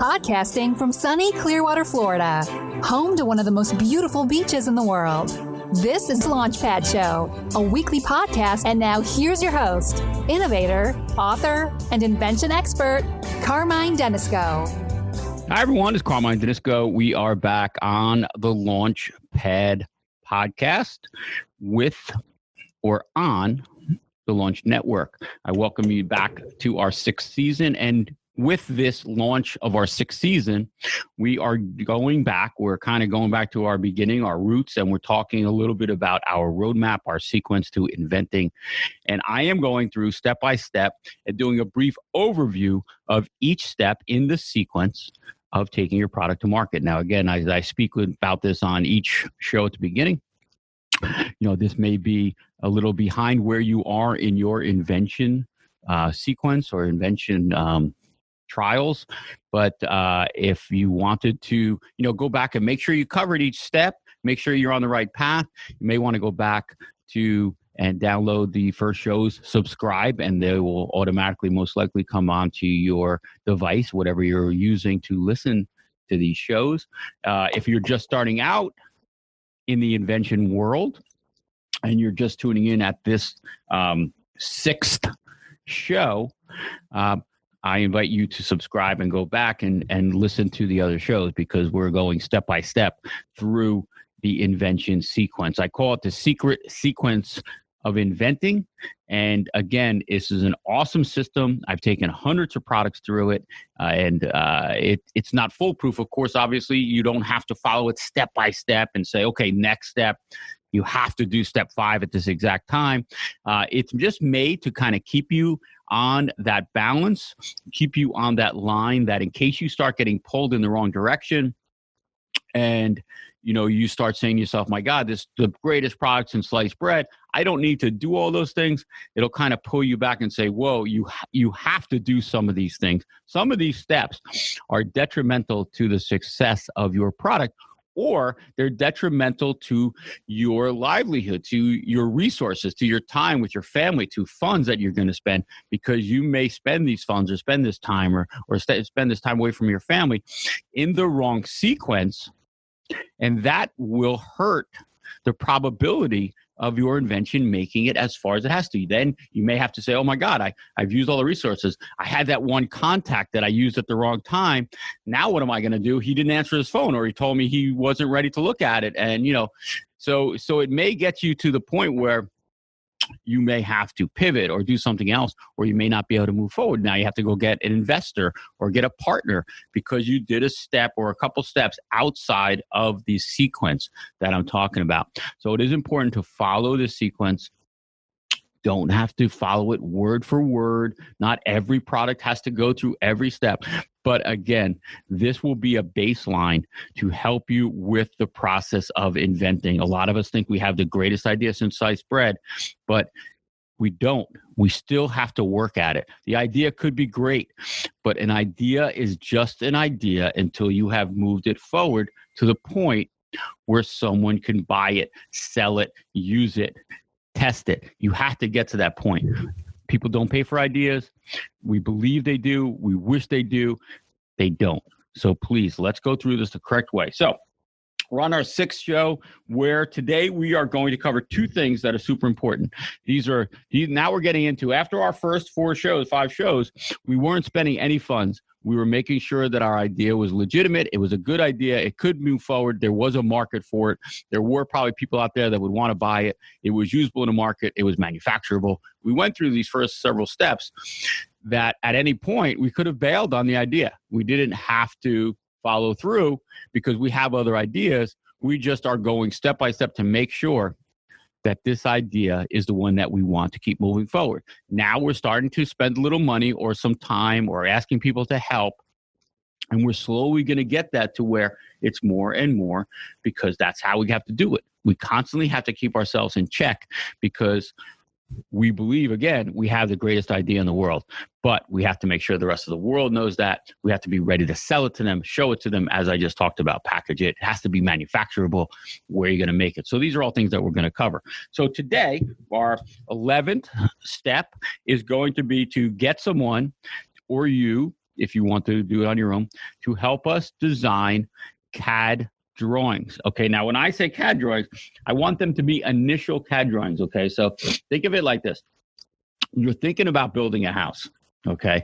Podcasting from sunny Clearwater, Florida, home to one of the most beautiful beaches in the world. This is Launchpad Show, a weekly podcast, and now here's your host, innovator, author, and invention expert, Carmine Denisco. Hi, everyone. It's Carmine Denisco. We are back on the Launchpad podcast with or on the Launch Network. I welcome you back to our sixth season, and with this launch of our sixth season, we are going back. We're kind of going back to our beginning, our roots, and we're talking a little bit about our roadmap, our sequence to inventing. And I am going through step by step and doing a brief overview of each step in the sequence of taking your product to market. Now, again, I speak about this on each show at the beginning. This may be a little behind where you are in your invention sequence or invention trials. But if you wanted to, go back and make sure you covered each step, make sure you're on the right path, you may want to go back to and download the first shows, subscribe, and they will automatically most likely come onto your device, whatever you're using to listen to these shows. If you're just starting out in the invention world and you're just tuning in at this sixth show, I invite you to subscribe and go back and listen to the other shows, because we're going step by step through the invention sequence. I call it the secret sequence of inventing. And again, this is an awesome system. I've taken hundreds of products through it, and it's not foolproof. Of course, obviously, you don't have to follow it step by step and say, okay, next step, you have to do step 5 at this exact time. It's just made to kind of keep you on that balance, keep you on that line, that in case you start getting pulled in the wrong direction and you start saying to yourself, my God, this is the greatest product in sliced bread, I don't need to do all those things. It'll kind of pull you back and say, whoa, you have to do some of these things. Some of these steps are detrimental to the success of your product, or they're detrimental to your livelihood, to your resources, to your time with your family, to funds that you're going to spend, because you may spend these funds or spend this time or spend this time away from your family in the wrong sequence. And that will hurt the probability of your invention making it as far as it has to. Then you may have to say, oh my God, I've used all the resources. I had that one contact that I used at the wrong time. Now what am I going to do? He didn't answer his phone, or he told me he wasn't ready to look at it. And, so it may get you to the point where you may have to pivot or do something else, or you may not be able to move forward. Now you have to go get an investor or get a partner because you did a step or a couple steps outside of the sequence that I'm talking about. So it is important to follow the sequence. Don't have to follow it word for word. Not every product has to go through every step. But again, this will be a baseline to help you with the process of inventing. A lot of us think we have the greatest idea since sliced bread, but we don't. We still have to work at it. The idea could be great, but an idea is just an idea until you have moved it forward to the point where someone can buy it, sell it, use it, test it. You have to get to that point. People don't pay for ideas. We believe they do. We wish they do. They don't. So please, let's go through this the correct way. So we're on our sixth show, where today we are going to cover two things that are super important. Now we're getting into, after our first 5 shows, we weren't spending any funds. We were making sure that our idea was legitimate. It was a good idea. It could move forward. There was a market for it. There were probably people out there that would want to buy it. It was usable in the market. It was manufacturable. We went through these first several steps that at any point we could have bailed on the idea. We didn't have to follow through because we have other ideas. We just are going step by step to make sure that this idea is the one that we want to keep moving forward. Now we're starting to spend a little money or some time or asking people to help. And we're slowly going to get that to where it's more and more, because that's how we have to do it. We constantly have to keep ourselves in check, because we believe, again, we have the greatest idea in the world, but we have to make sure the rest of the world knows that. We have to be ready to sell it to them, show it to them, as I just talked about, package it. It has to be manufacturable. Where are you going to make it? So these are all things that we're going to cover. So today, our 11th step is going to be to get someone or you if you want to do it on your own, to help us design CAD drawings. Okay, now when I say CAD drawings, I want them to be initial CAD drawings. Okay, so think of it like this. You're thinking about building a house. Okay,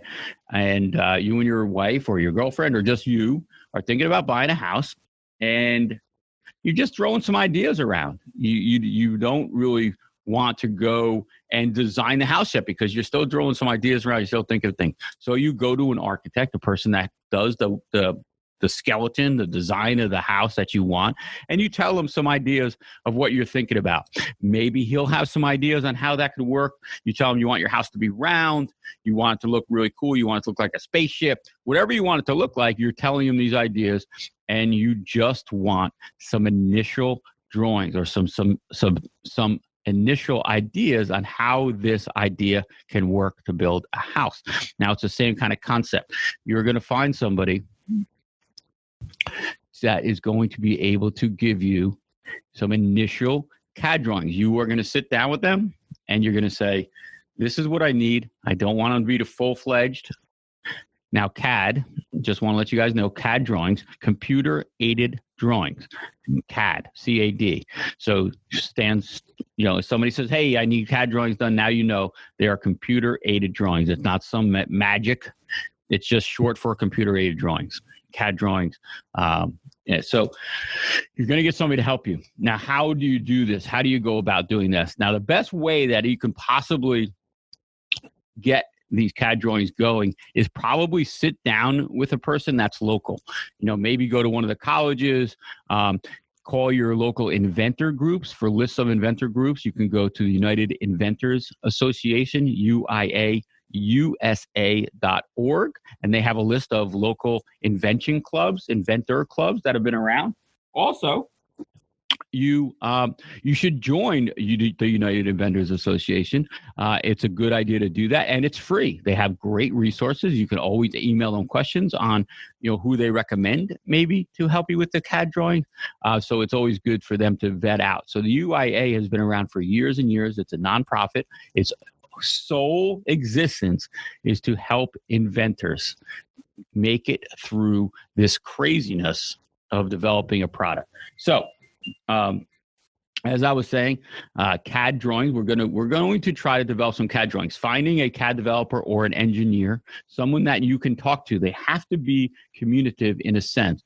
and you and your wife or your girlfriend or just you are thinking about buying a house, and you're just throwing some ideas around. You don't really want to go and design the house yet because you're still throwing some ideas around. You're still thinking of things. So you go to an architect, a person that does the skeleton, the design of the house that you want, and you tell him some ideas of what you're thinking about. Maybe he'll have some ideas on how that could work. You tell him you want your house to be round, you want it to look really cool, you want it to look like a spaceship, whatever you want it to look like, you're telling him these ideas, and you just want some initial drawings or some initial ideas on how this idea can work to build a house. Now, it's the same kind of concept. You're going to find somebody that is going to be able to give you some initial CAD drawings. You are going to sit down with them and you're going to say, this is what I need. I don't want them to be the full-fledged. Now, CAD, just want to let you guys know, CAD drawings, computer-aided drawings, CAD, C-A-D. So stands, if somebody says, hey, I need CAD drawings done, now you know they are computer-aided drawings. It's not some magic. It's just short for computer-aided drawings, CAD drawings. So you're going to get somebody to help you. Now, how do you do this? How do you go about doing this? Now, the best way that you can possibly get these CAD drawings going is probably sit down with a person that's local. Maybe go to one of the colleges, call your local inventor groups for lists of inventor groups. You can go to the United Inventors Association, UIAUSA.org, and they have a list of local inventor clubs that have been around. Also, you should join the United Inventors Association. It's a good idea to do that, and it's free. They have great resources. You can always email them questions on who they recommend maybe to help you with the CAD drawing. So it's always good for them to vet out. So the UIA has been around for years and years. It's a nonprofit. Its sole existence is to help inventors make it through this craziness of developing a product. So as I was saying, CAD drawings, we're going to try to develop some CAD drawings. Finding a CAD developer or an engineer, someone that you can talk to. They have to be communicative in a sense.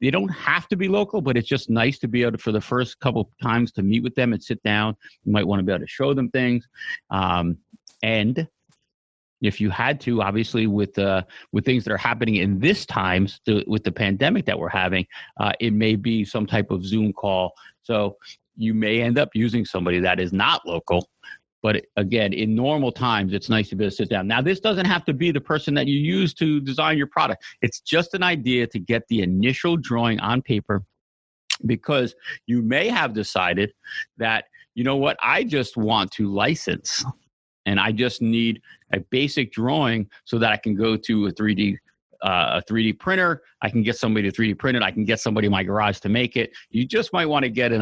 They don't have to be local, but it's just nice to be able to, for the first couple times, to meet with them and sit down. You might want to be able to show them things. And if you had to, obviously, with things that are happening in this times, with the pandemic that we're having, it may be some type of Zoom call. So you may end up using somebody that is not local. But again, in normal times, it's nice to be able to sit down. Now, this doesn't have to be the person that you use to design your product. It's just an idea to get the initial drawing on paper, because you may have decided that, I just want to license. And I just need a basic drawing so that I can go to a 3D printer. I can get somebody to 3D print it. I can get somebody in my garage to make it. You just might want to get an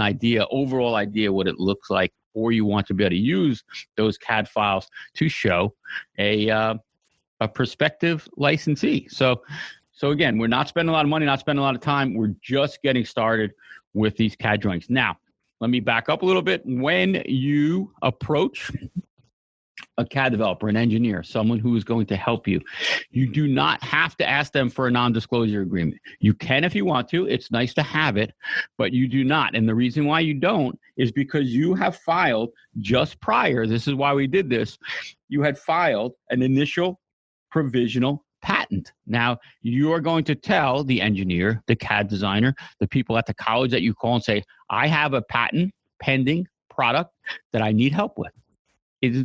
overall idea what it looks like, or you want to be able to use those CAD files to show a prospective licensee. So again, we're not spending a lot of money, not spending a lot of time. We're just getting started with these CAD drawings. Now, let me back up a little bit. When you approach a CAD developer, an engineer, someone who is going to help you, you do not have to ask them for a non-disclosure agreement. You can if you want to. It's nice to have it, but you do not. And the reason why you don't is because you have filed just prior. This is why we did this. You had filed an initial provisional patent. Now, you are going to tell the engineer, the CAD designer, the people at the college that you call and say, I have a patent pending product that I need help with.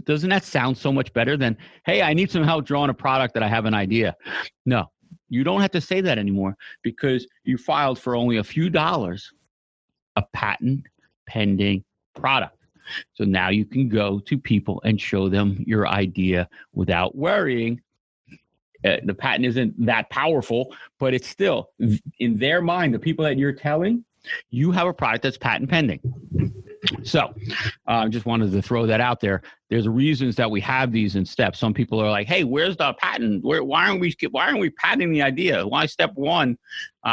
Doesn't that sound so much better than, hey, I need some help drawing a product that I have an idea? No, you don't have to say that anymore, because you filed for only a few dollars a patent pending product. So now you can go to people and show them your idea without worrying. The patent isn't that powerful, but it's still, in their mind, the people that you're telling, you have a product that's patent pending. So just wanted to throw that out there. There's reasons that we have these in steps. Some people are like, hey, where's the patent? Why aren't we patenting the idea? Why step one?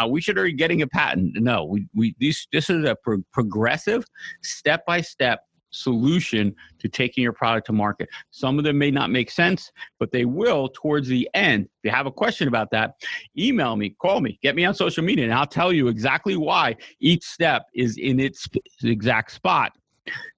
We should already getting a patent. No, this is a progressive step-by-step solution to taking your product to market. Some of them may not make sense, but they will towards the end. If you have a question about that, email me, call me, get me on social media, and I'll tell you exactly why each step is in its exact spot.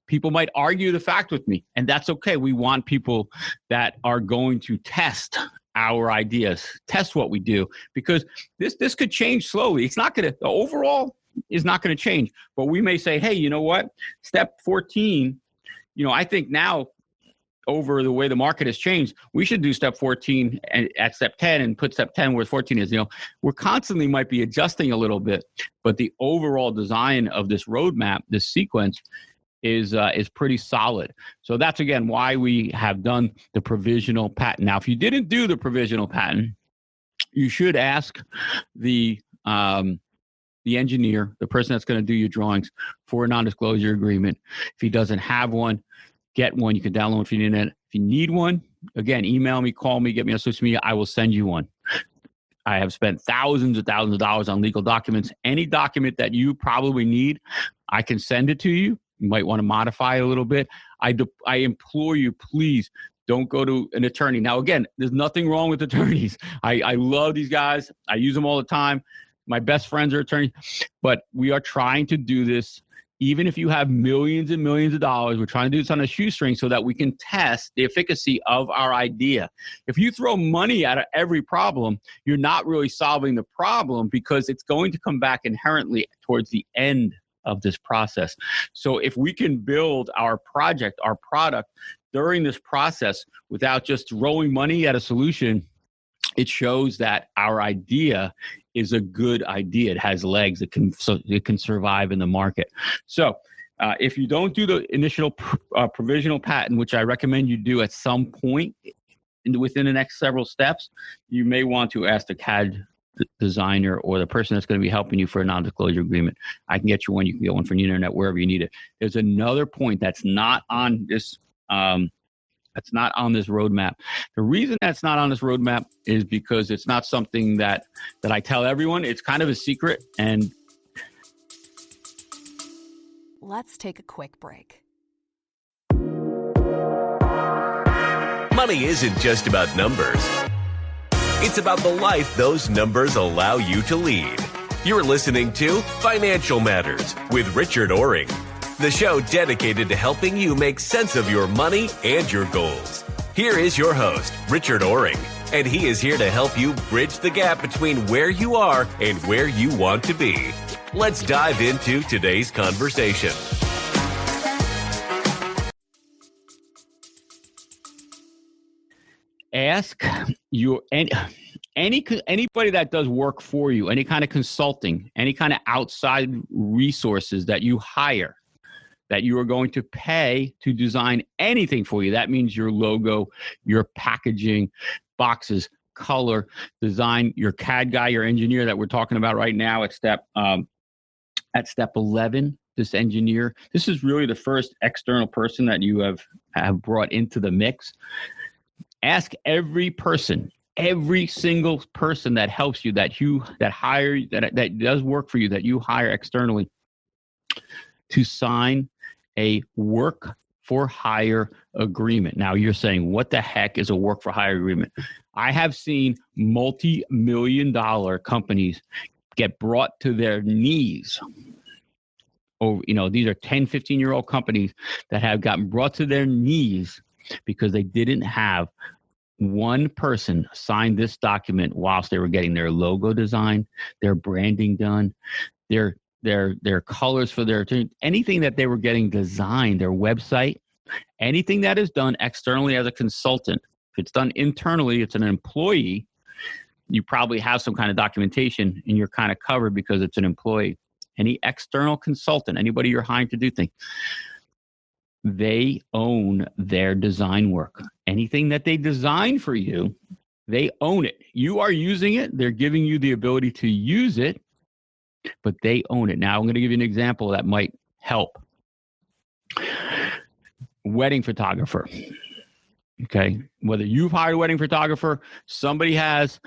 People might argue the fact with me, and that's okay. We want people that are going to test our ideas, test what we do, because this could change slowly. It's not going to, the overall is not going to change, but we may say, hey, you know what? Step 14, I think now over the way the market has changed, we should do step 14 at step 10 and put step 10 where 14 is. We're constantly might be adjusting a little bit, but the overall design of this roadmap, this sequence is pretty solid. So that's, again, why we have done the provisional patent. Now, if you didn't do the provisional patent, you should ask the engineer, the person that's going to do your drawings, for a non-disclosure agreement. If he doesn't have one, get one. You can download it from the internet. If you need one, again, email me, call me, get me on social media. I will send you one. I have spent thousands of dollars on legal documents. Any document that you probably need, I can send it to you. You might want to modify a little bit. I implore you, please don't go to an attorney. Now, again, there's nothing wrong with attorneys. I love these guys. I use them all the time. My best friends are attorneys, but we are trying to do this. Even if you have millions and millions of dollars, we're trying to do this on a shoestring so that we can test the efficacy of our idea. If you throw money at every problem, you're not really solving the problem, because it's going to come back inherently towards the end of this process. So if we can build our project, our product during this process without just throwing money at a solution, it shows that our idea is a good idea. It has legs. It can survive in the market. So if you don't do the initial provisional patent, which I recommend you do at some point within the next several steps, you may want to ask the CAD designer or the person that's going to be helping you for a non-disclosure agreement. I can get you one. You can get one from the internet, wherever you need it. There's another point that's not on this roadmap. The reason that's not on this roadmap is because it's not something that I tell everyone. It's kind of a secret. And let's take a quick break. Money isn't just about numbers. It's about the life those numbers allow you to lead. You're listening to Financial Matters with Richard Oring, the show dedicated to helping you make sense of your money and your goals. Here is your host, Richard Oring, and he is here to help you bridge the gap between where you are and where you want to be. Let's dive into today's conversation. ask your anybody that does work for you, any kind of consulting, any kind of outside resources that you hire, that you are going to pay to design anything for you. That means your logo, your packaging, boxes, color, design, your CAD guy, your engineer that we're talking about right now at step 11. This engineer, this is really the first external person that you have brought into the mix. Ask every person, every single person that helps you, that does work for you, that you hire externally, to sign a work for hire agreement. Now you're saying, what the heck is a work for hire agreement? I have seen multi-million-dollar companies get brought to their knees. Or, these are 10, 15-year-old companies that have gotten brought to their knees because they didn't have one person sign this document whilst they were getting their logo design, their branding done, their colors for anything that they were getting designed, their website, anything that is done externally as a consultant. If it's done internally, it's an employee, you probably have some kind of documentation and you're kind of covered because it's an employee. Any external consultant, anybody you're hiring to do things, they own their design work. Anything that they design for you, they own it. You are using it. They're giving you the ability to use it, but they own it. Now, I'm going to give you an example that might help. Wedding photographer. Okay. Whether you've hired a wedding photographer, somebody has,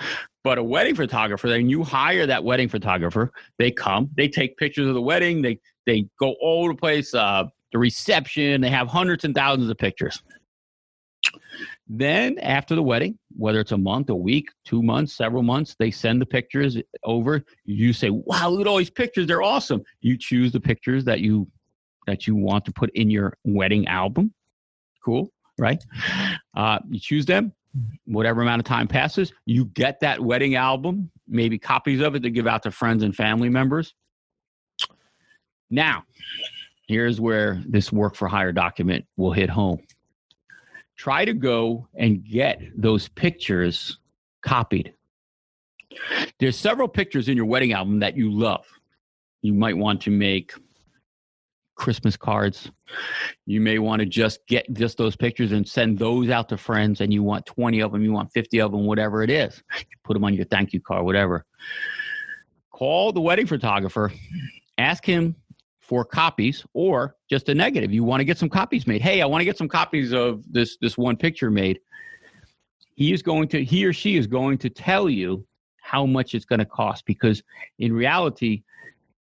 but a wedding photographer, then you hire that wedding photographer. They come, they take pictures of the wedding. They go all over the place, the reception, they have hundreds and thousands of pictures. Then after the wedding, whether it's a month, a week, 2 months, several months, they send the pictures over. You say, wow, look at all these pictures. They're awesome. You choose the pictures that you want to put in your wedding album. Cool. Right? You choose them, whatever amount of time passes, you get that wedding album, maybe copies of it to give out to friends and family members. Now, here's where this work for hire document will hit home. Try to go and get those pictures copied. There's several pictures in your wedding album that you love. You might want to make Christmas cards. You may want to just get just those pictures and send those out to friends, and you want 20 of them, you want 50 of them, whatever it is. You put them on your thank you card, whatever. Call the wedding photographer, ask him for copies or just a negative. You want to get some copies made. Hey, I want to get some copies of this one picture made. He or she is going to tell you how much it's going to cost, because in reality,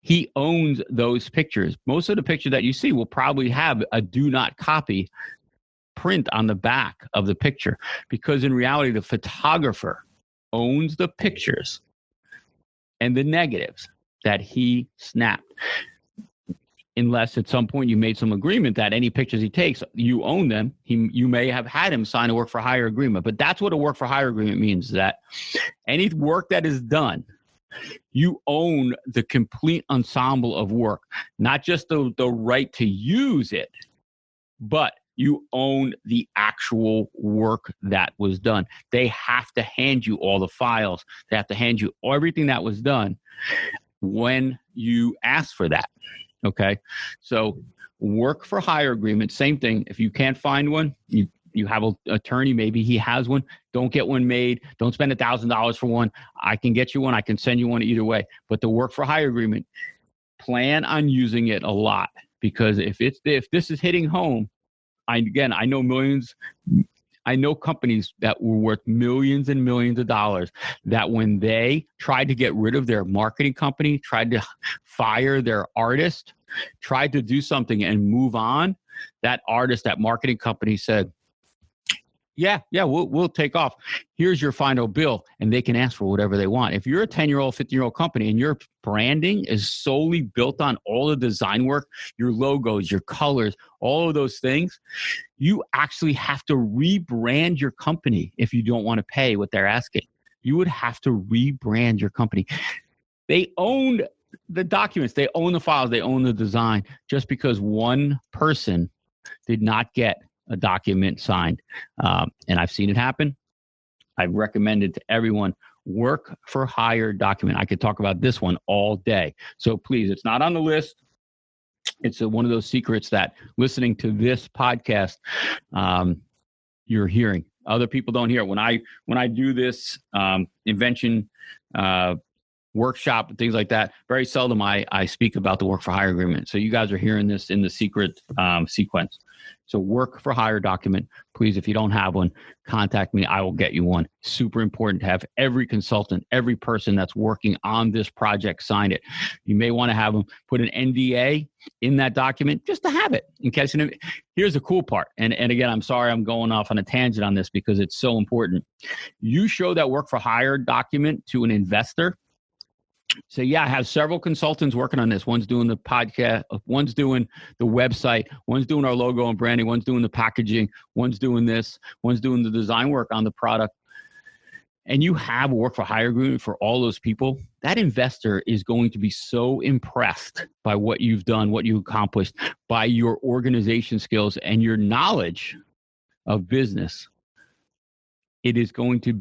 he owns those pictures. Most of the pictures that you see will probably have a do not copy print on the back of the picture, because in reality, the photographer owns the pictures and the negatives that he snapped. Unless at some point you made some agreement that any pictures he takes, you own them. You may have had him sign a work for hire agreement, but that's what a work for hire agreement means, that any work that is done, you own the complete ensemble of work, not just the right to use it, but you own the actual work that was done. They have to hand you all the files. They have to hand you everything that was done when you ask for that. Okay. So work for hire agreement, same thing. If you can't find one, you have an attorney, maybe he has one. Don't get one made. Don't spend $1,000 for one. I can get you one. I can send you one either way. But the work for hire agreement, plan on using it a lot, because if this is hitting home, I know companies that were worth millions and millions of dollars that when they tried to get rid of their marketing company, tried to fire their artist, tried to do something and move on, that artist, that marketing company said, yeah, we'll take off. Here's your final bill, and they can ask for whatever they want. If you're a 10-year-old, 15-year-old company and your branding is solely built on all the design work, your logos, your colors, all of those things, you actually have to rebrand your company if you don't want to pay what they're asking. You would have to rebrand your company. They own the documents, they own the files, they own the design. Just because one person did not get a document signed. And I've seen it happen. I've recommended to everyone, work for hire document. I could talk about this one all day. So please, it's not on the list. It's one of those secrets that listening to this podcast, you're hearing. Other people don't hear it. When I do this invention workshop and things like that, very seldom I speak about the work for hire agreement. So you guys are hearing this in the secret sequence. So work for hire document, please, if you don't have one, contact me. I will get you one. Super important to have every consultant, every person that's working on this project sign it. You may want to have them put an NDA in that document just to have it in case. Here's the cool part. And again, I'm sorry I'm going off on a tangent on this because it's so important. You show that work for hire document to an investor. So yeah, I have several consultants working on this. One's doing the podcast, one's doing the website, one's doing our logo and branding, one's doing the packaging, one's doing this, one's doing the design work on the product. And you have a work for hire agreement for all those people. That investor is going to be so impressed by what you've done, what you accomplished, by your organization skills and your knowledge of business. It is going to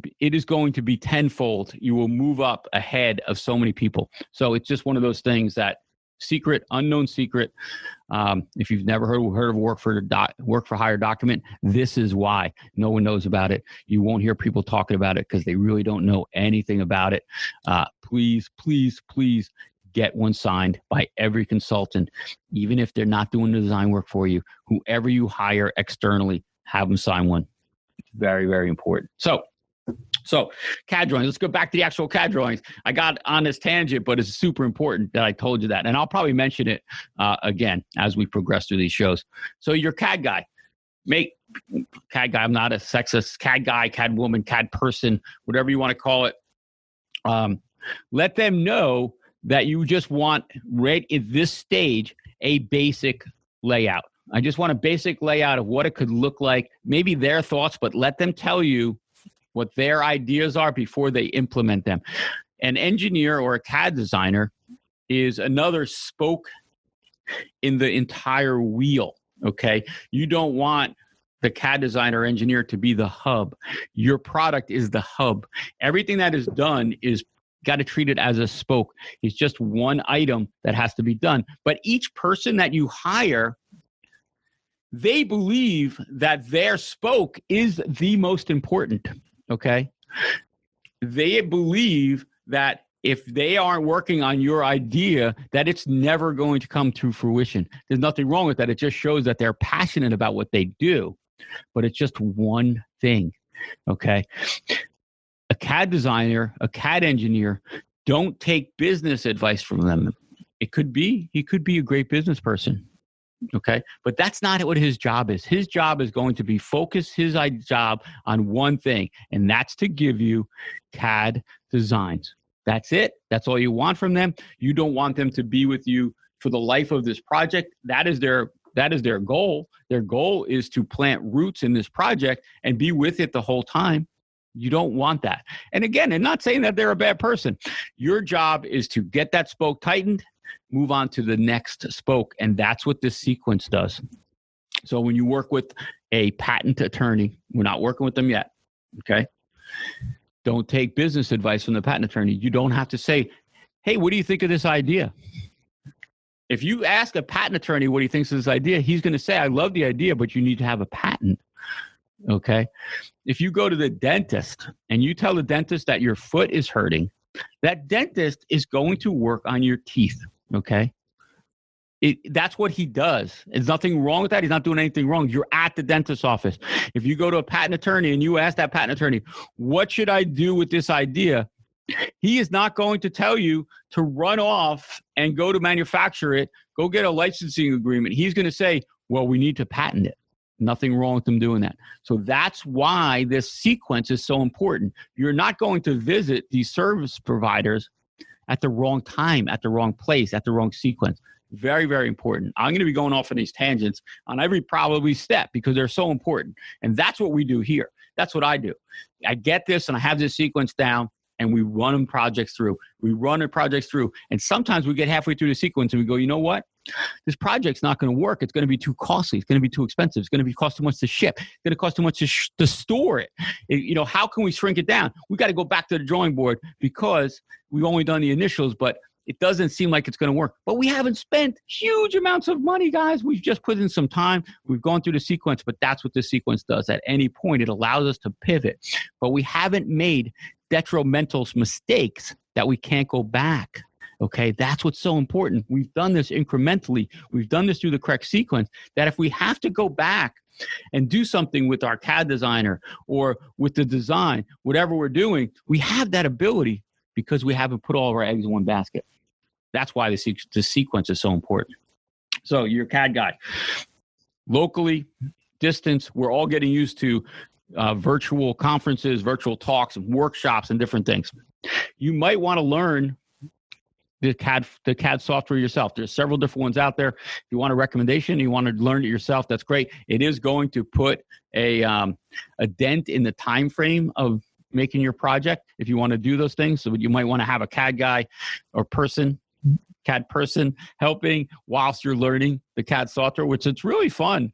be tenfold. You will move up ahead of so many people. So it's just one of those things that unknown secret. If you've never heard of work for hire document, this is why no one knows about it. You won't hear people talking about it because they really don't know anything about it. Please get one signed by every consultant, even if they're not doing the design work for you. Whoever you hire externally, have them sign one. It's very, very important. So CAD drawings. Let's go back to the actual CAD drawings. I got on this tangent, but it's super important that I told you that. And I'll probably mention it again as we progress through these shows. So your CAD guy. CAD guy, I'm not a sexist. CAD guy, CAD woman, CAD person, whatever you want to call it. Let them know that you just want, right at this stage, a basic layout. I just want a basic layout of what it could look like, maybe their thoughts, but let them tell you what their ideas are before they implement them. An engineer or a CAD designer is another spoke in the entire wheel, okay? You don't want the CAD designer or engineer to be the hub. Your product is the hub. Everything that is done is got to treat it as a spoke. It's just one item that has to be done. But each person that you hire, they believe that their spoke is the most important, okay? They believe that if they aren't working on your idea, that it's never going to come to fruition. There's nothing wrong with that. It just shows that they're passionate about what they do, but it's just one thing, okay? A CAD designer, a CAD engineer, don't take business advice from them. He could be a great business person, okay? But that's not what his job is. His job is going to be focus his job on one thing, and that's to give you CAD designs. That's it. That's all you want from them. You don't want them to be with you for the life of this project. That is their goal. Their goal is to plant roots in this project and be with it the whole time. You don't want that. And again, I'm not saying that they're a bad person. Your job is to get that spoke tightened, move on to the next spoke. And that's what this sequence does. So when you work with a patent attorney, we're not working with them yet, okay? Don't take business advice from the patent attorney. You don't have to say, hey, what do you think of this idea? If you ask a patent attorney what he thinks of this idea, he's going to say, I love the idea, but you need to have a patent. Okay. If you go to the dentist and you tell the dentist that your foot is hurting, that dentist is going to work on your teeth. Okay. That's what he does. There's nothing wrong with that. He's not doing anything wrong. You're at the dentist's office. If you go to a patent attorney and you ask that patent attorney, what should I do with this idea? He is not going to tell you to run off and go to manufacture it, go get a licensing agreement. He's going to say, well, we need to patent it. Nothing wrong with them doing that. So that's why this sequence is so important. You're not going to visit these service providers at the wrong time, at the wrong place, at the wrong sequence. Very, very important. I'm going to be going off on these tangents on every probably step because they're so important. And that's what we do here. That's what I do. I get this and I have this sequence down and we run them projects through. We run the projects through. And sometimes we get halfway through the sequence and we go, you know what? This project's not going to work. It's going to be too costly. It's going to be too expensive. It's going to cost too much to ship. It's going to cost too much to store it. How can we shrink it down? We got to go back to the drawing board because we've only done the initials, but it doesn't seem like it's going to work. But we haven't spent huge amounts of money, guys. We've just put in some time. We've gone through the sequence, but that's what this sequence does. At any point, it allows us to pivot. But we haven't made detrimental mistakes that we can't go back. Okay, that's what's so important. We've done this incrementally. We've done this through the correct sequence, that if we have to go back and do something with our CAD designer or with the design, whatever we're doing, we have that ability because we haven't put all of our eggs in one basket. That's why the sequence is so important. So you're a CAD guy. Locally, distance, we're all getting used to virtual conferences, virtual talks, workshops, and different things. You might want to learn the CAD software yourself. There's several different ones out there. If you want a recommendation, you want to learn it yourself, that's great. It is going to put a dent in the time frame of making your project if you want to do those things. So you might want to have a CAD guy or CAD person helping whilst you're learning the CAD software, which it's really fun.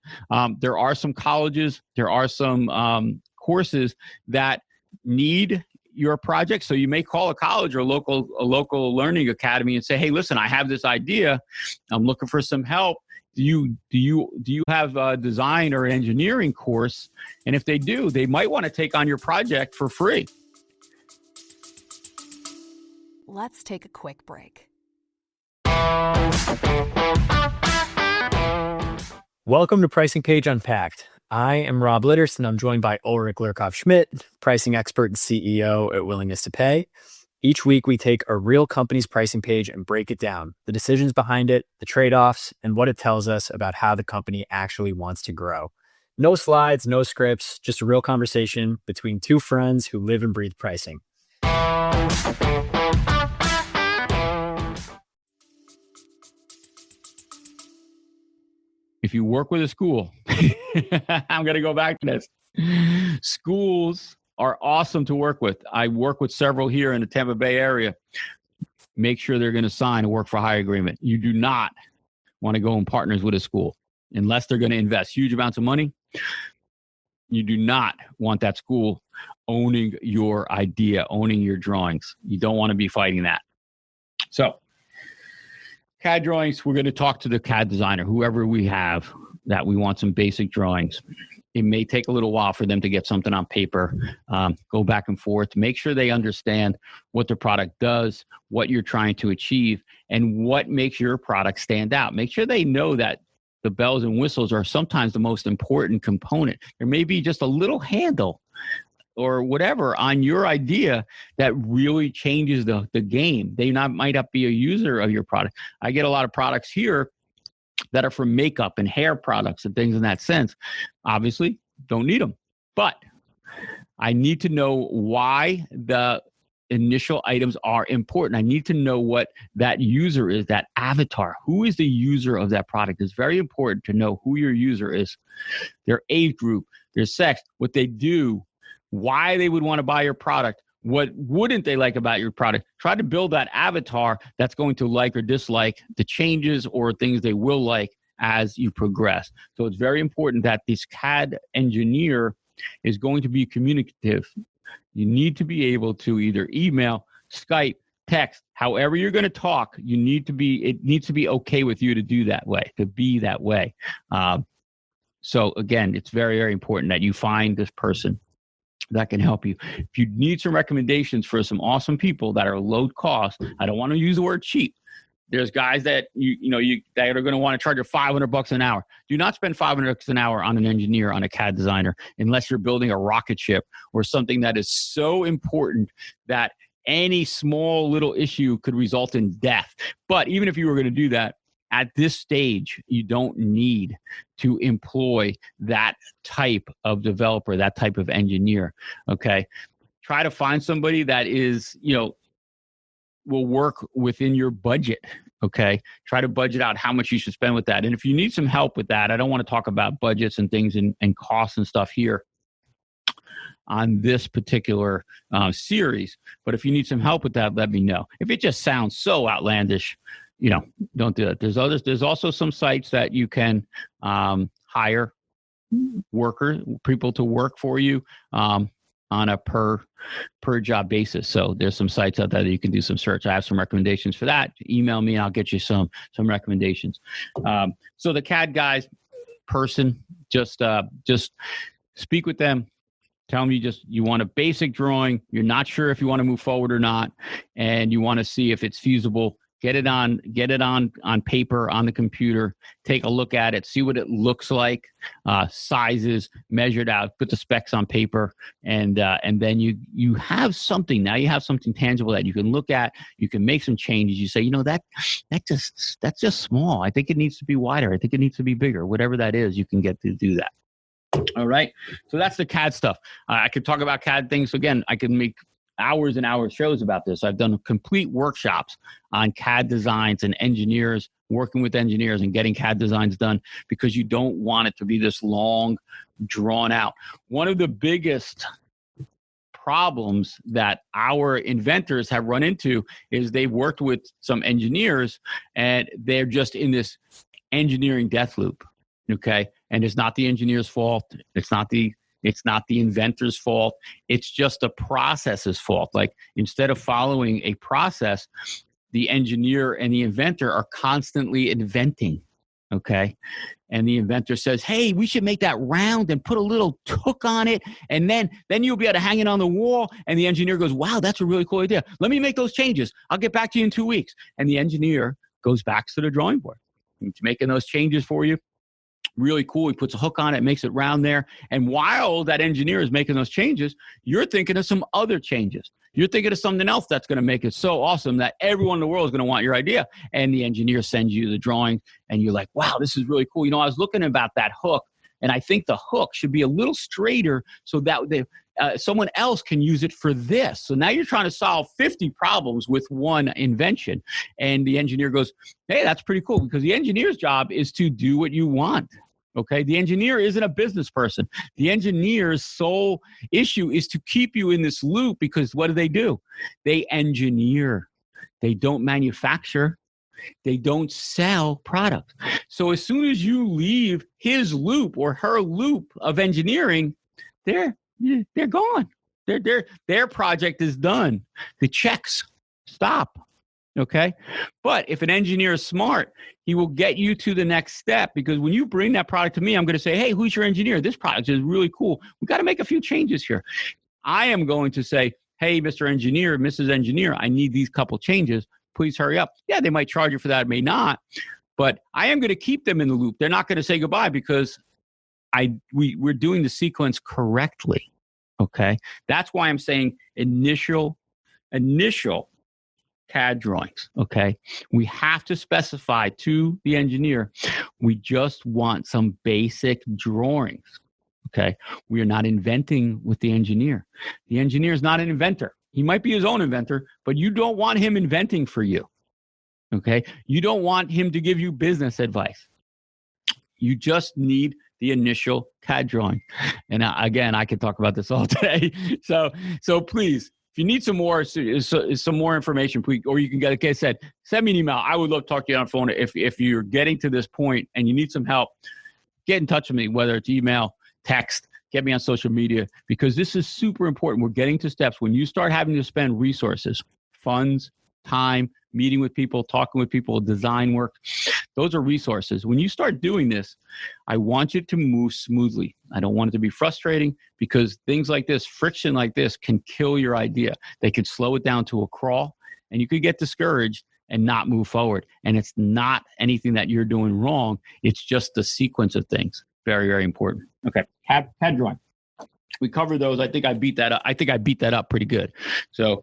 There are some colleges, there are some courses that need your project. So you may call a college or a local learning academy and say, hey, listen, I have this idea. I'm looking for some help. Do you have a design or engineering course? And if they do, they might want to take on your project for free. Let's take a quick break. Welcome to Pricing Page Unpacked. I am Rob Litters, and I'm joined by Ulrich Lurkoff-Schmidt, pricing expert and CEO at Willingness to Pay. Each week, we take a real company's pricing page and break it down, the decisions behind it, the trade-offs, and what it tells us about how the company actually wants to grow. No slides, no scripts, just a real conversation between two friends who live and breathe pricing. If you work with a school, I'm going to go back to this. Schools are awesome to work with. I work with several here in the Tampa Bay area. Make sure they're going to sign a work for hire agreement. You do not want to go in partners with a school unless they're going to invest huge amounts of money. You do not want that school owning your idea, owning your drawings. You don't want to be fighting that. So, CAD drawings, we're going to talk to the CAD designer, whoever we have, that we want some basic drawings. It may take a little while for them to get something on paper, go back and forth, make sure they understand what the product does, what you're trying to achieve, and what makes your product stand out. Make sure they know that the bells and whistles are sometimes the most important component. There may be just a little handle or whatever on your idea that really changes the game. They might not be a user of your product. I get a lot of products here that are for makeup and hair products and things in that sense. Obviously, don't need them. But I need to know why the initial items are important. I need to know what that user is, that avatar. Who is the user of that product? It's very important to know who your user is, their age group, their sex, what they do, why they would want to buy your product, what wouldn't they like about your product. Try to build that avatar that's going to like or dislike the changes or things they will like as you progress. So it's very important that this CAD engineer is going to be communicative. You need to be able to either email, Skype, text, however you're going to talk, it needs to be okay with you to do that way, to be that way. So again, it's very, very important that you find this person that can help you. If you need some recommendations for some awesome people that are low cost, I don't want to use the word cheap. There's guys that that are going to want to charge you $500 an hour. Do not spend $500 an hour on an engineer, on a CAD designer, unless you're building a rocket ship or something that is so important that any small little issue could result in death. But even if you were going to do that, at this stage, you don't need to employ that type of developer, that type of engineer, okay? Try to find somebody that is, will work within your budget, okay? Try to budget out how much you should spend with that. And if you need some help with that, I don't want to talk about budgets and things and costs and stuff here on this particular series. But if you need some help with that, let me know. If it just sounds so outlandish, don't do it. There's also some sites that you can hire people to work for you on a per job basis. So there's some sites out there that you can do some search. I have some recommendations for that. Email me, I'll get you some recommendations. So the CAD guys person, just speak with them. Tell them you want a basic drawing. You're not sure if you want to move forward or not, and you want to see if it's feasible. Get it on paper, on the computer, take a look at it, see what it looks like, sizes, measured out, put the specs on paper, and then you have something. Now you have something tangible that you can look at, you can make some changes. You say, that's just small. I think it needs to be wider. I think it needs to be bigger. Whatever that is, you can get to do that. All right. So that's the CAD stuff. I could talk about CAD things. Again, I can make hours and hours shows about this. I've done complete workshops on CAD designs and engineers, working with engineers and getting CAD designs done, because you don't want it to be this long, drawn out. One of the biggest problems that our inventors have run into is they've worked with some engineers and they're just in this engineering death loop. Okay. And it's not the engineer's fault. It's not the inventor's fault. It's just the process's fault. Like, instead of following a process, the engineer and the inventor are constantly inventing. Okay. And the inventor says, hey, we should make that round and put a little hook on it. And then you'll be able to hang it on the wall. And the engineer goes, wow, that's a really cool idea. Let me make those changes. I'll get back to you in 2 weeks. And the engineer goes back to the drawing board. He's making those changes for you. Really cool. He puts a hook on it, makes it round there. And while that engineer is making those changes, you're thinking of some other changes. You're thinking of something else that's going to make it so awesome that everyone in the world is going to want your idea. And the engineer sends you the drawing, and you're like, wow, this is really cool. I was looking about that hook, and I think the hook should be a little straighter so that someone else can use it for this. So now you're trying to solve 50 problems with one invention. And the engineer goes, hey, that's pretty cool, because the engineer's job is to do what you want. Okay, the engineer isn't a business person. The engineer's sole issue is to keep you in this loop, because what do? They engineer. They don't manufacture. They don't sell products. So as soon as you leave his loop or her loop of engineering, they're gone. Their project is done. The checks stop. Okay. But if an engineer is smart, he will get you to the next step, because when you bring that product to me, I'm going to say, hey, who's your engineer? This product is really cool. We've got to make a few changes here. I am going to say, hey, Mr. Engineer, Mrs. Engineer, I need these couple changes. Please hurry up. Yeah, they might charge you for that, may not. But I am going to keep them in the loop. They're not going to say goodbye, because we're doing the sequence correctly. Okay. That's why I'm saying initial CAD drawings. Okay. We have to specify to the engineer, we just want some basic drawings. Okay. We are not inventing with the engineer. The engineer is not an inventor. He might be his own inventor, but you don't want him inventing for you. Okay. You don't want him to give you business advice. You just need the initial CAD drawing. And again, I could talk about this all day. So please, if you need some more information, please, or you can get, like I said, send me an email. I would love to talk to you on the phone. If you're getting to this point and you need some help, get in touch with me, whether it's email, text, get me on social media, because this is super important. We're getting to steps. When you start having to spend resources, funds, time, meeting with people, talking with people, design work, those are resources. When you start doing this, I want you to move smoothly. I don't want it to be frustrating, because things like this, friction like this, can kill your idea. They could slow it down to a crawl, and you could get discouraged and not move forward. And it's not anything that you're doing wrong. It's just the sequence of things. Very, very important. Okay, CAD drawing. We covered those. I think I beat that up pretty good. So,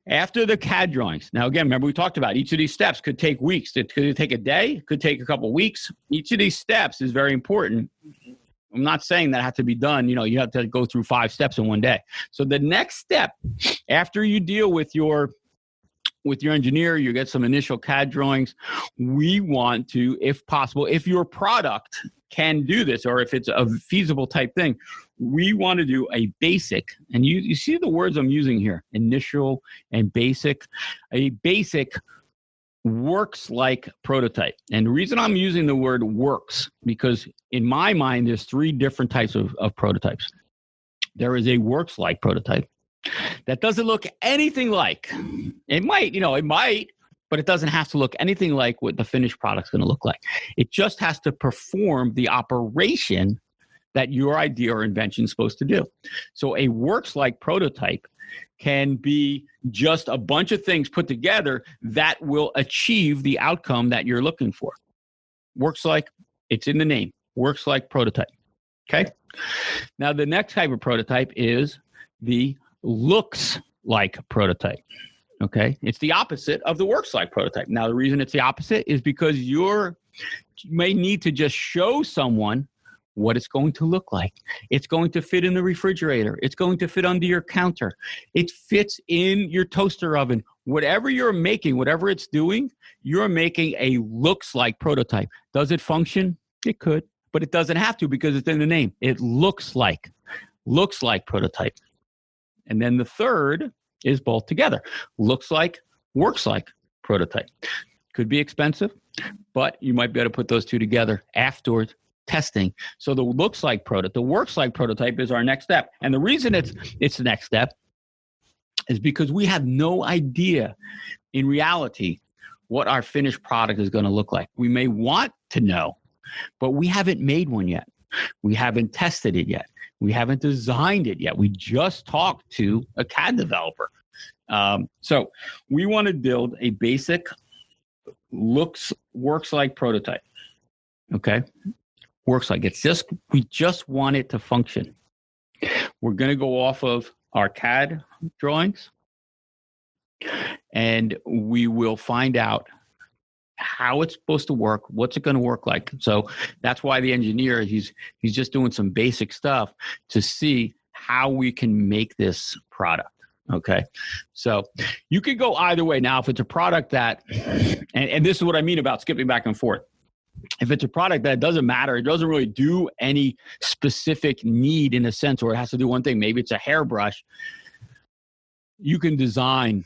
after the CAD drawings, now again, remember we talked about each of these steps could take weeks. It could take a day, it could take a couple of weeks. Each of these steps is very important. I'm not saying that has to be done. You have to go through 5 steps in one day. So the next step, after you deal with your engineer, you get some initial CAD drawings. We want to, if possible, if your product can do this, or if it's a feasible type thing, we want to do a basic, and you see the words I'm using here, initial and basic, a basic works like prototype. And the reason I'm using the word works, because in my mind, there's 3 different types of prototypes. There is a works like prototype that doesn't look anything like, it might, but it doesn't have to look anything like what the finished product's going to look like. It just has to perform the operation that your idea or invention is supposed to do. So a works like prototype can be just a bunch of things put together that will achieve the outcome that you're looking for. Works like, it's in the name, works like prototype. Okay. Now the next type of prototype is the looks like prototype. Okay. It's the opposite of the works like prototype. Now, the reason it's the opposite is because you may need to just show someone what it's going to look like. It's going to fit in the refrigerator. It's going to fit under your counter. It fits in your toaster oven. Whatever you're making, whatever it's doing, you're making a looks like prototype. Does it function? It could, but it doesn't have to, because it's in the name. It looks like prototype. And then the third is both together. Looks like, works like prototype. Could be expensive, but you might be able to put those 2 together afterwards. Testing. So the looks like prototype, the works like prototype is our next step. And the reason it's the next step is because we have no idea in reality what our finished product is going to look like. We may want to know, but we haven't made one yet. We haven't tested it yet. We haven't designed it yet. We just talked to a CAD developer. So we want to build a basic works like prototype. Okay. Works like we just want it to function. We're going to go off of our CAD drawings and we will find out how it's supposed to work, what's it going to work like. So that's why the engineer, he's just doing some basic stuff to see how we can make this product. Okay. So you could go either way. Now, if it's a product that, and this is what I mean about skipping back and forth. If it's a product that doesn't matter, it doesn't really do any specific need in a sense, or it has to do one thing, maybe it's a hairbrush, you can design,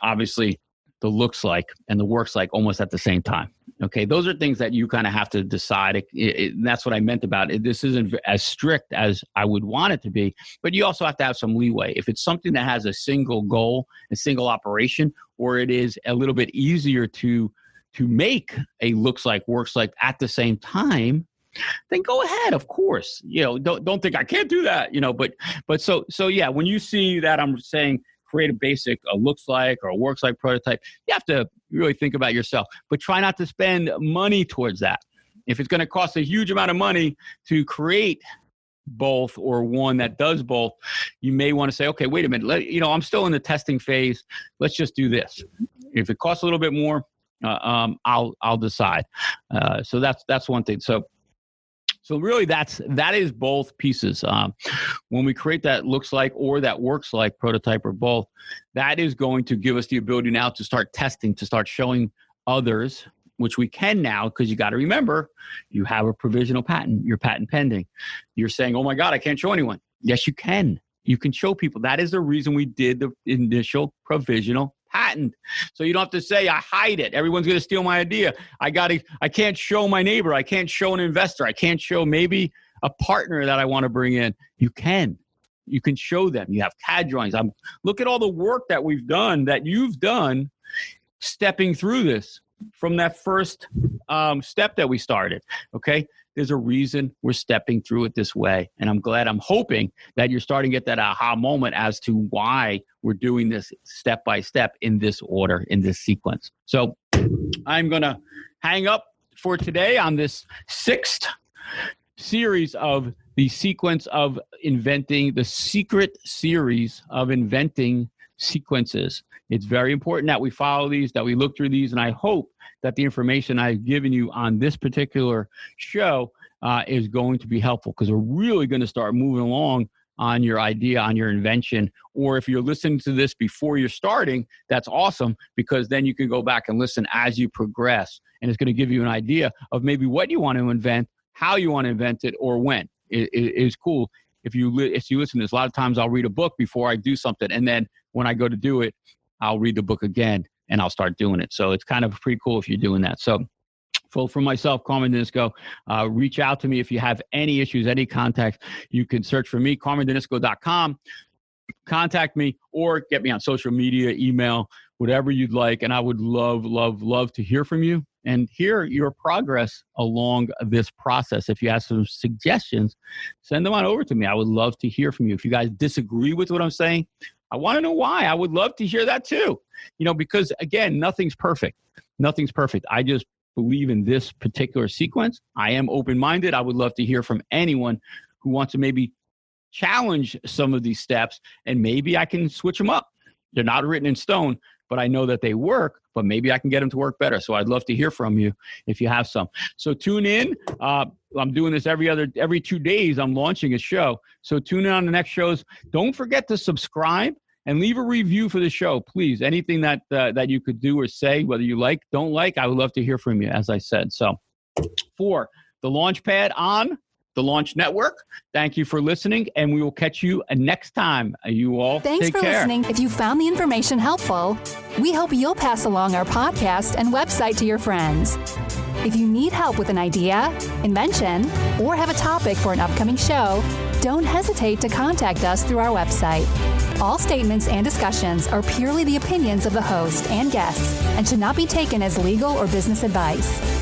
obviously, the looks like and the works like almost at the same time. Okay, those are things that you kind of have to decide. That's what I meant about it. This isn't as strict as I would want it to be, but you also have to have some leeway. If it's something that has a single goal, a single operation, or it is a little bit easier to make a looks like, works like at the same time, then go ahead. Of course, don't think I can't do that. But so yeah, when you see that I'm saying create a basic, a looks like or a works like prototype, you have to really think about yourself, but try not to spend money towards that. If it's going to cost a huge amount of money to create both or one that does both, you may want to say, okay, wait a minute, I'm still in the testing phase. Let's just do this. If it costs a little bit more, I'll decide. So that's one thing. So really that is both pieces. When we create that looks like or that works like prototype or both, that is going to give us the ability now to start testing, to start showing others, which we can now, because you got to remember, you have a provisional patent, your patent pending. You're saying, oh my God, I can't show anyone. Yes, you can. You can show people. That is the reason we did the initial provisional patent. So you don't have to say, I hide it. Everyone's going to steal my idea. I can't show my neighbor. I can't show an investor. I can't show maybe a partner that I want to bring in. You can show them. You have CAD drawings. Look at all the work that we've done, that you've done stepping through this from that first step that we started. Okay. There's a reason we're stepping through it this way. And I'm hoping that you're starting to get that aha moment as to why we're doing this step by step in this order, in this sequence. So I'm going to hang up for today on this 6th series of the sequence of inventing, the secret series of inventing sequences. It's very important that we follow these, that we look through these, and I hope that the information I've given you on this particular show is going to be helpful, because we're really going to start moving along on your idea, on your invention. Or if you're listening to this before you're starting, that's awesome, because then you can go back and listen as you progress, and it's going to give you an idea of maybe what you want to invent, how you want to invent it, or when. It is cool. If you listen to this, a lot of times I'll read a book before I do something, and then when I go to do it, I'll read the book again and I'll start doing it. So it's kind of pretty cool if you're doing that. So for myself, Carmen Danisco, reach out to me if you have any issues, any contact. You can search for me, carmendanisco.com, contact me, or get me on social media, email, whatever you'd like. And I would love to hear from you and hear your progress along this process. If you have some suggestions, send them on over to me. I would love to hear from you. If you guys disagree with what I'm saying, I want to know why. I would love to hear that too. Because again, nothing's perfect. Nothing's perfect. I just believe in this particular sequence. I am open-minded. I would love to hear from anyone who wants to maybe challenge some of these steps, and maybe I can switch them up. They're not written in stone, but I know that they work, but maybe I can get them to work better. So I'd love to hear from you if you have some. So tune in. I'm doing this every 2 days. I'm launching a show. So tune in on the next shows. Don't forget to subscribe and leave a review for the show, please. Anything that you could do or say, whether you like, don't like, I would love to hear from you, as I said. So for the Launchpad on the Launch Network, thank you for listening, and we will catch you next time. You all Thanks take for care. listening. If you found the information helpful, we hope you'll pass along our podcast and website to your friends. If you need help with an idea, invention, or have a topic for an upcoming show, don't hesitate to contact us through our website. All statements and discussions are purely the opinions of the host and guests and should not be taken as legal or business advice.